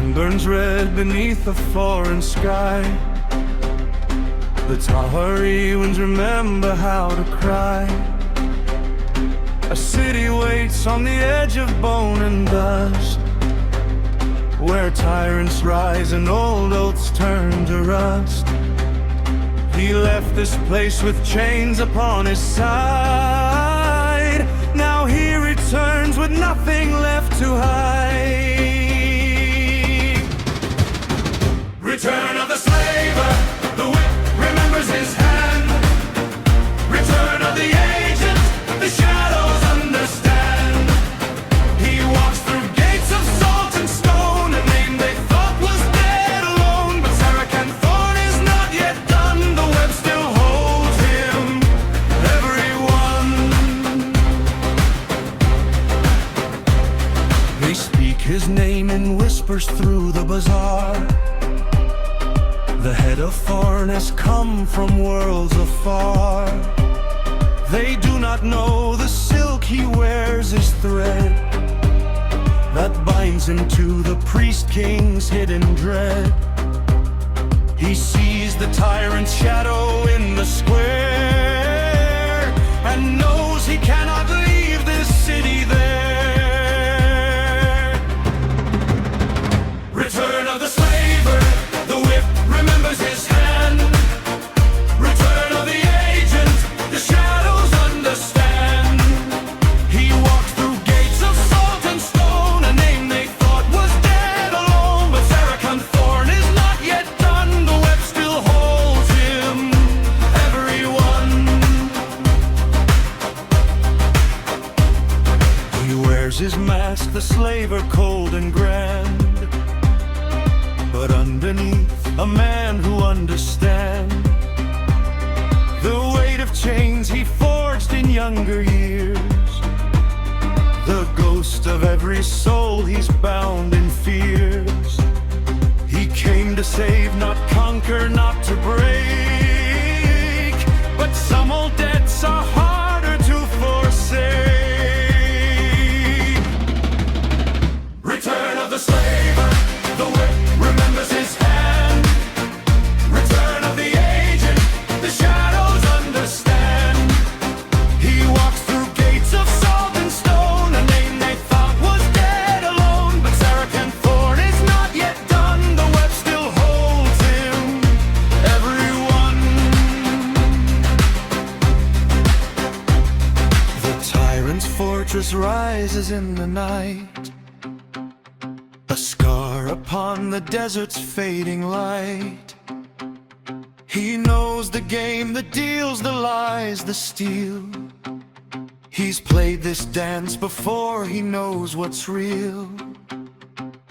sun burns red beneath a foreign sky. The Tahari winds remember how to cry. A city waits on the edge of bone and dust, where tyrants rise and old oaths turn to rust. He left this place with chains upon his side. Now he returns with nothing left to hide. Return of the slaver, the whip remembers his hand. Return of the agent, the shadows understand. He walks through gates of salt and stone, a name they thought was dead alone. But Sarakan Thorn is not yet done, the web still holds him, everyone. They speak his name in whispers through the bazaar. The head of Thorn has come from worlds afar. They do not know the silk he wears is thread that binds him to the Priest-King's hidden dread. He sees the tyrant's shadow in the square and knows he cannot leave this city there. Return of the slaver, the whip remembers his hand. Return of the agent, the shadows understand. He walked through gates of salt and stone, a name they thought was dead alone. But Sarakan Thorn is not yet done, the web still holds him, everyone. He wears his mask, the slaver cold and grand, but underneath a man who understands the weight of chains he forged in younger years, the ghost of every soul he's bound in fears. He came to save, not conquer, not to break, but some old debts are harder to forsake. Return of the slaver, the whip remembers his hand. Return of the agent, the shadows understand. He walks through gates of salt and stone, a name they thought was dead alone. But Sarakan Thorn is not yet done, the web still holds him, everyone. The tyrant's fortress rises in the night, a scar upon the desert's fading light. He knows the game that deals the lies, the steel. He's played this dance before, he knows what's real.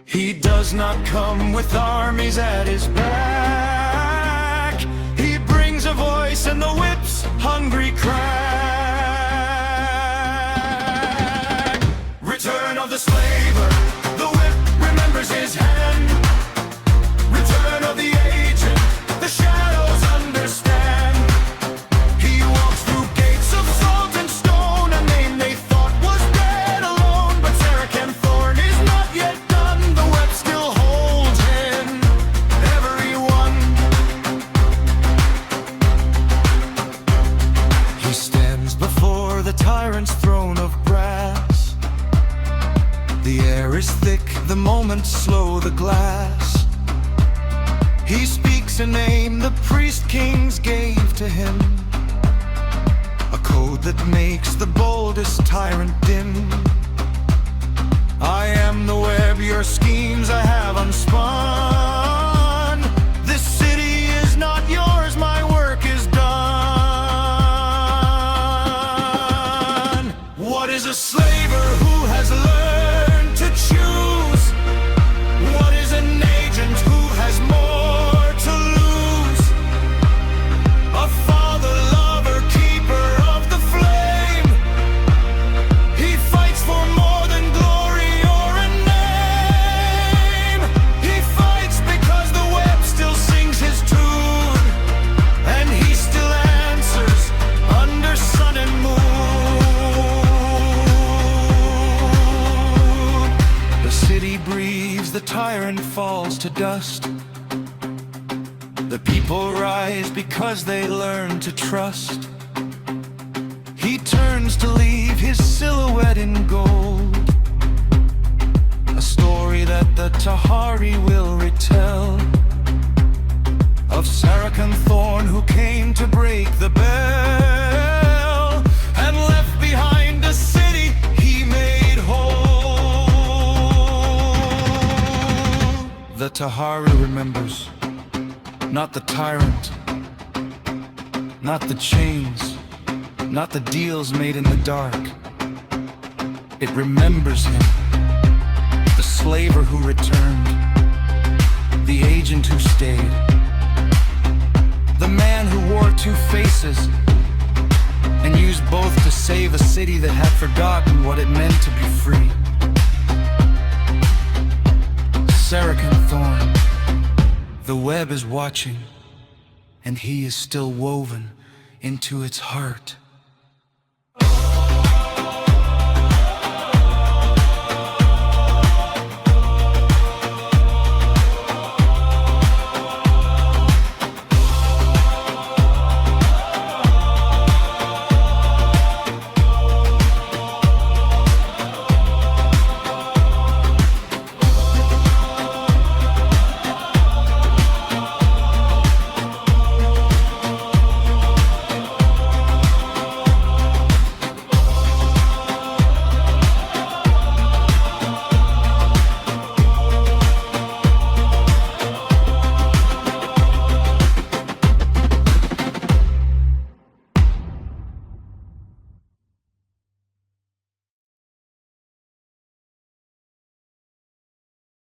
He does not come with armies at his back. He brings a voice and the whip's hungry crack. Return of the slaver, the whip remembers his hand. Return of the agent, the shadows understand. He walks through gates of salt and stone, a name they thought was dead alone. But Sarakan Thorn is not yet done, the web still holds him, everyone. He stands before the tyrant's throne of brass. The air is thick, the moments slow the glass. He speaks a name the priest-kings gave to him, a code that makes the boldest tyrant dim. I am the web, your schemes I have unspun. This city is not yours, my work is done. What is a slaver who has learned to choose? What is an agent who has more to lose? A father, lover, keeper of the flame. He fights for more than glory or a name. breathes, the tyrant falls to dust. The people rise because they learn to trust. He turns to leave his silhouette in gold, a story that the Tahari will retell, of Sarakan Thorn who came to break the bell, and left behind a city he made whole. The Tahari remembers, not the tyrant, not the chains, not the deals made in the dark. It remembers him, the slaver who returned, the agent who stayed, the man who wore two faces and used both to save a city that had forgotten what it meant to be free. Sarakan Thorn, the web is watching, and he is still woven into its heart.